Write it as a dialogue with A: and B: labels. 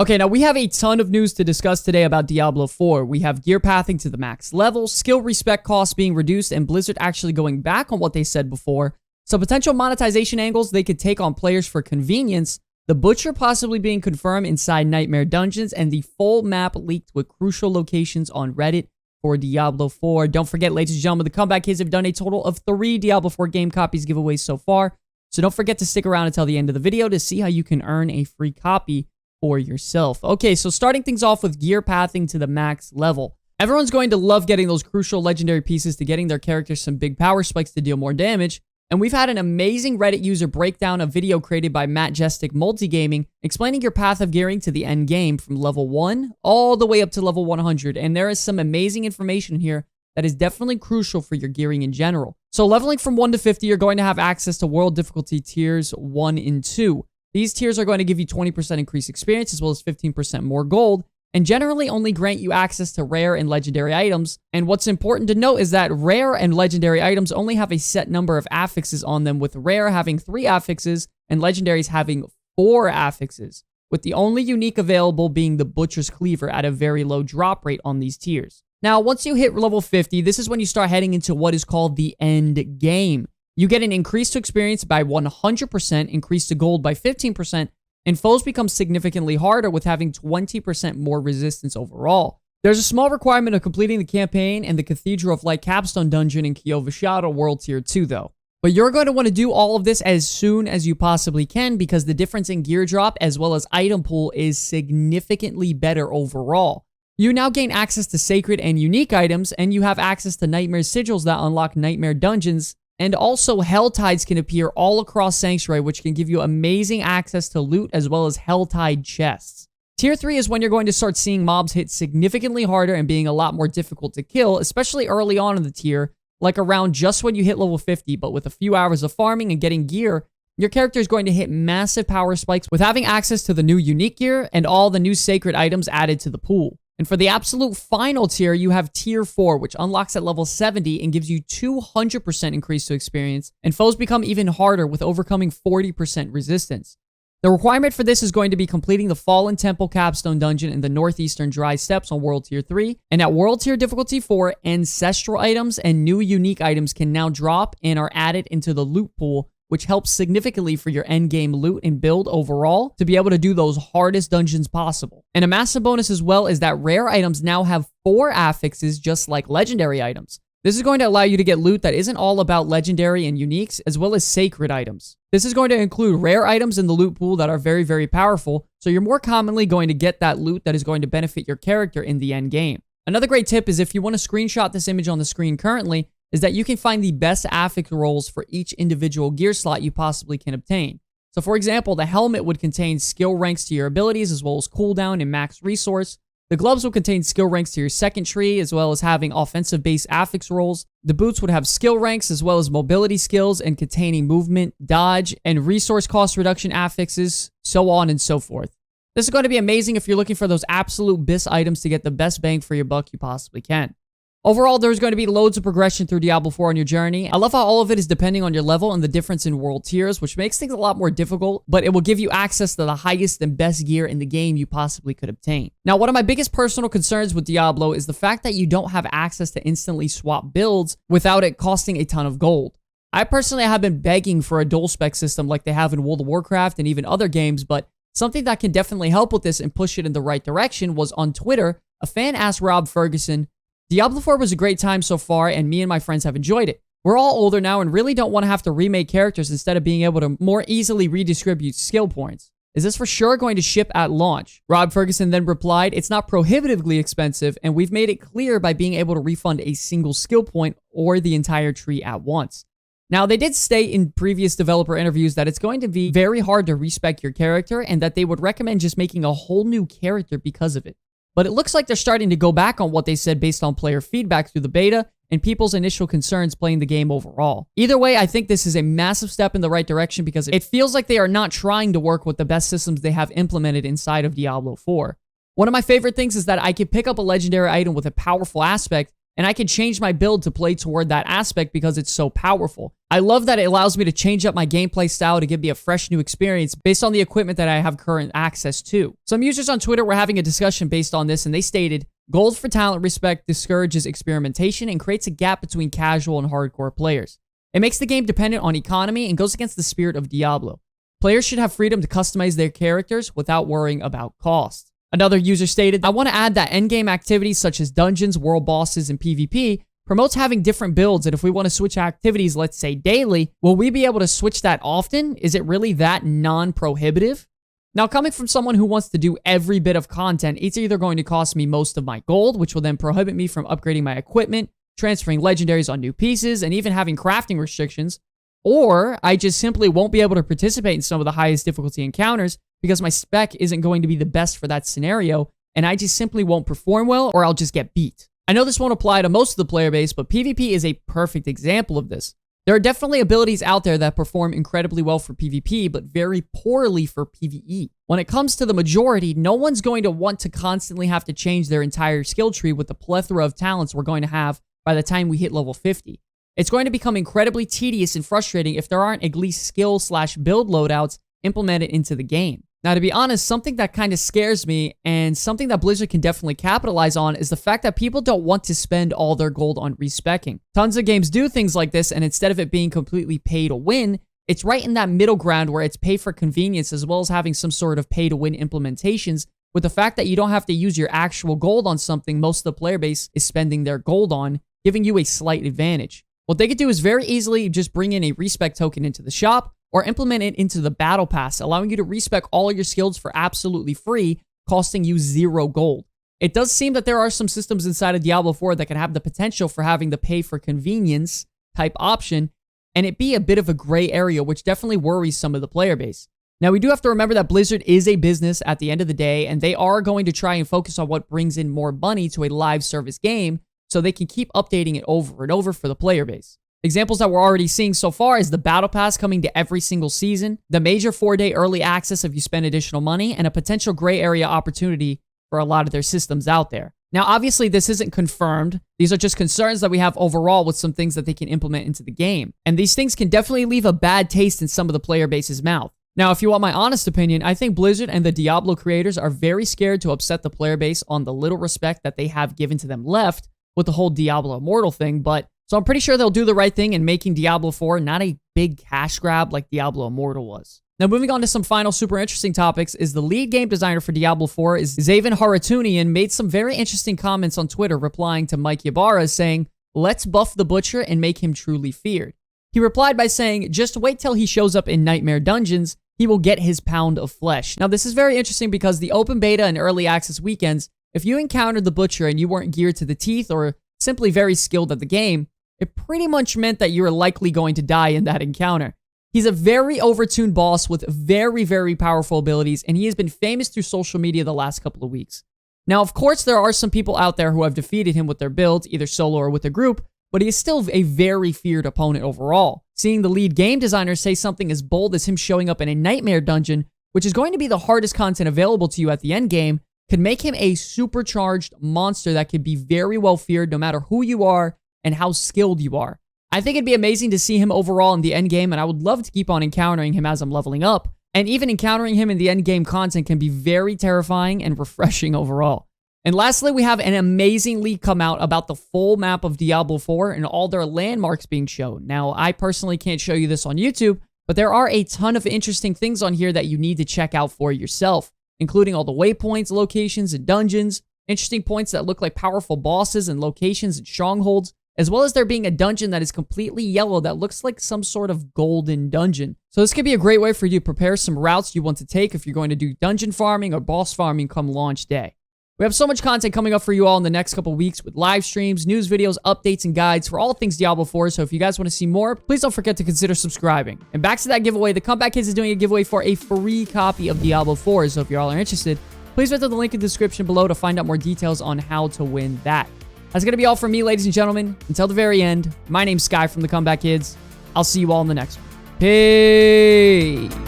A: Okay, now we have a ton of news to discuss today about Diablo 4. We have gear pathing to the max level, skill respec costs being reduced, and Blizzard actually going back on what they said before. So potential monetization angles they could take on players for convenience, the Butcher possibly being confirmed inside Nightmare Dungeons, and the full map leaked with crucial locations on Reddit for Diablo 4. Don't forget, ladies and gentlemen, the Comeback Kids have done a total of 3 Diablo 4 game copies giveaways so far. So don't forget to stick around until the end of the video to see how you can earn a free copy for yourself. Okay, so starting things off with gear pathing to the max level. Everyone's going to love getting those crucial legendary pieces to getting their characters some big power spikes to deal more damage. And we've had an amazing Reddit user breakdown a video created by Matt Jestik Multigaming explaining your path of gearing to the end game from level 1 all the way up to level 100. And there is some amazing information here that is definitely crucial for your gearing in general. So leveling from 1 to 50, you're going to have access to world difficulty tiers 1 and 2. These tiers are going to give you 20% increased experience as well as 15% more gold, and generally only grant you access to rare and legendary items. And what's important to note is that rare and legendary items only have a set number of affixes on them, with rare having 3 affixes and legendaries having 4 affixes, with the only unique available being the Butcher's Cleaver at a very low drop rate on these tiers. Now, once you hit level 50, this is when you start heading into what is called the end game. You get an increase to experience by 100%, increase to gold by 15%, and foes become significantly harder with having 20% more resistance overall. There's a small requirement of completing the campaign and the Cathedral of Light capstone dungeon in Kiowa Shadow World Tier 2 though. But you're going to want to do all of this as soon as you possibly can because the difference in gear drop as well as item pool is significantly better overall. You now gain access to sacred and unique items, and you have access to Nightmare Sigils that unlock Nightmare Dungeons. And also, Helltides can appear all across Sanctuary, which can give you amazing access to loot as well as Helltide chests. Tier 3 is when you're going to start seeing mobs hit significantly harder and being a lot more difficult to kill, especially early on in the tier, like around just when you hit level 50, but with a few hours of farming and getting gear, your character is going to hit massive power spikes with having access to the new unique gear and all the new sacred items added to the pool. And for the absolute final tier, you have Tier 4, which unlocks at level 70 and gives you 200% increase to experience, and foes become even harder with overcoming 40% resistance. The requirement for this is going to be completing the Fallen Temple capstone dungeon in the northeastern dry steppes on World Tier 3, and at World Tier Difficulty 4, ancestral items and new unique items can now drop and are added into the loot pool, which helps significantly for your endgame loot and build overall to be able to do those hardest dungeons possible. And a massive bonus as well is that rare items now have 4 affixes just like legendary items. This is going to allow you to get loot that isn't all about legendary and uniques as well as sacred items. This is going to include rare items in the loot pool that are very, very powerful, so you're more commonly going to get that loot that is going to benefit your character in the end game. Another great tip is if you want to screenshot this image on the screen currently, is that you can find the best affix rolls for each individual gear slot you possibly can obtain. So for example, the helmet would contain skill ranks to your abilities as well as cooldown and max resource. The gloves would contain skill ranks to your second tree as well as having offensive base affix rolls. The boots would have skill ranks as well as mobility skills and containing movement, dodge, and resource cost reduction affixes, so on and so forth. This is going to be amazing if you're looking for those absolute BIS items to get the best bang for your buck you possibly can. Overall, there's going to be loads of progression through Diablo 4 on your journey. I love how all of it is depending on your level and the difference in world tiers, which makes things a lot more difficult, but it will give you access to the highest and best gear in the game you possibly could obtain. Now, one of my biggest personal concerns with Diablo is the fact that you don't have access to instantly swap builds without it costing a ton of gold. I personally have been begging for a dual spec system like they have in World of Warcraft and even other games, but something that can definitely help with this and push it in the right direction was on Twitter, a fan asked Rob Ferguson, Diablo 4 was a great time so far, and me and my friends have enjoyed it. We're all older now and really don't want to have to remake characters instead of being able to more easily redistribute skill points. Is this for sure going to ship at launch? Rob Ferguson then replied, it's not prohibitively expensive, and we've made it clear by being able to refund a single skill point or the entire tree at once. Now, they did state in previous developer interviews that it's going to be very hard to respec your character and that they would recommend just making a whole new character because of it. But it looks like they're starting to go back on what they said based on player feedback through the beta and people's initial concerns playing the game overall. Either way, I think this is a massive step in the right direction because it feels like they are not trying to work with the best systems they have implemented inside of Diablo 4. One of my favorite things is that I can pick up a legendary item with a powerful aspect and I can change my build to play toward that aspect because it's so powerful. I love that it allows me to change up my gameplay style to give me a fresh new experience based on the equipment that I have current access to. Some users on Twitter were having a discussion based on this, and they stated, "Gold for talent respect discourages experimentation and creates a gap between casual and hardcore players. It makes the game dependent on economy and goes against the spirit of Diablo. Players should have freedom to customize their characters without worrying about cost." Another user stated, "I want to add that endgame activities such as dungeons, world bosses, and PvP promotes having different builds, and if we want to switch activities, let's say daily, will we be able to switch that often? Is it really that non-prohibitive?" Now, coming from someone who wants to do every bit of content, it's either going to cost me most of my gold, which will then prohibit me from upgrading my equipment, transferring legendaries on new pieces, and even having crafting restrictions, or I just simply won't be able to participate in some of the highest difficulty encounters because my spec isn't going to be the best for that scenario, and I just simply won't perform well, or I'll just get beat. I know this won't apply to most of the player base, but PvP is a perfect example of this. There are definitely abilities out there that perform incredibly well for PvP, but very poorly for PvE. When it comes to the majority, no one's going to want to constantly have to change their entire skill tree with the plethora of talents we're going to have by the time we hit level 50. It's going to become incredibly tedious and frustrating if there aren't at least skill/build loadouts implemented into the game. Now, to be honest, something that kind of scares me and something that Blizzard can definitely capitalize on is the fact that people don't want to spend all their gold on respecking. Tons of games do things like this, and instead of it being completely pay to win, it's right in that middle ground where it's pay for convenience as well as having some sort of pay to win implementations, with the fact that you don't have to use your actual gold on something most of the player base is spending their gold on, giving you a slight advantage. What they could do is very easily just bring in a respec token into the shop, or implement it into the battle pass, allowing you to respec all your skills for absolutely free, costing you 0 gold. It does seem that there are some systems inside of Diablo 4 that can have the potential for having the pay for convenience type option, and it be a bit of a gray area, which definitely worries some of the player base. Now, we do have to remember that Blizzard is a business at the end of the day, and they are going to try and focus on what brings in more money to a live service game, so they can keep updating it over and over for the player base. Examples that we're already seeing so far is the Battle Pass coming to every single season, the major 4-day early access if you spend additional money, and a potential gray area opportunity for a lot of their systems out there. Now, obviously, this isn't confirmed. These are just concerns that we have overall with some things that they can implement into the game. And these things can definitely leave a bad taste in some of the player base's mouth. Now, if you want my honest opinion, I think Blizzard and the Diablo creators are very scared to upset the player base on the little respect that they have given to them left with the whole Diablo Immortal thing, so I'm pretty sure they'll do the right thing in making Diablo 4 not a big cash grab like Diablo Immortal was. Now, moving on to some final super interesting topics is the lead game designer for Diablo 4 is Zaven Haratunian made some very interesting comments on Twitter replying to Mike Ybarra saying, "Let's buff the Butcher and make him truly feared." He replied by saying, "Just wait till he shows up in Nightmare Dungeons, he will get his pound of flesh." Now, this is very interesting because the open beta and early access weekends, if you encountered the Butcher and you weren't geared to the teeth or simply very skilled at the game, it pretty much meant that you were likely going to die in that encounter. He's a very overtuned boss with very, very powerful abilities, and he has been famous through social media the last couple of weeks. Now, of course, there are some people out there who have defeated him with their builds, either solo or with a group, but he is still a very feared opponent overall. Seeing the lead game designer say something as bold as him showing up in a Nightmare Dungeon, which is going to be the hardest content available to you at the end game, could make him a supercharged monster that could be very well feared no matter who you are and how skilled you are. I think it'd be amazing to see him overall in the end game, and I would love to keep on encountering him as I'm leveling up. And even encountering him in the end game content can be very terrifying and refreshing overall. And lastly, we have an amazing leak come out about the full map of Diablo 4 and all their landmarks being shown. Now, I personally can't show you this on YouTube, but there are a ton of interesting things on here that you need to check out for yourself, including all the waypoints, locations, and dungeons, interesting points that look like powerful bosses and locations and strongholds, as well as there being a dungeon that is completely yellow that looks like some sort of golden dungeon. So this could be a great way for you to prepare some routes you want to take if you're going to do dungeon farming or boss farming come launch day. We have so much content coming up for you all in the next couple weeks with live streams, news videos, updates, and guides for all things Diablo 4. So if you guys want to see more, please don't forget to consider subscribing. And back to that giveaway, the Comeback Kids is doing a giveaway for a free copy of Diablo 4. So if you all are interested, please visit the link in the description below to find out more details on how to win that. That's going to be all from me, ladies and gentlemen. Until the very end, my name's Sky from the Comeback Kids. I'll see you all in the next one. Peace.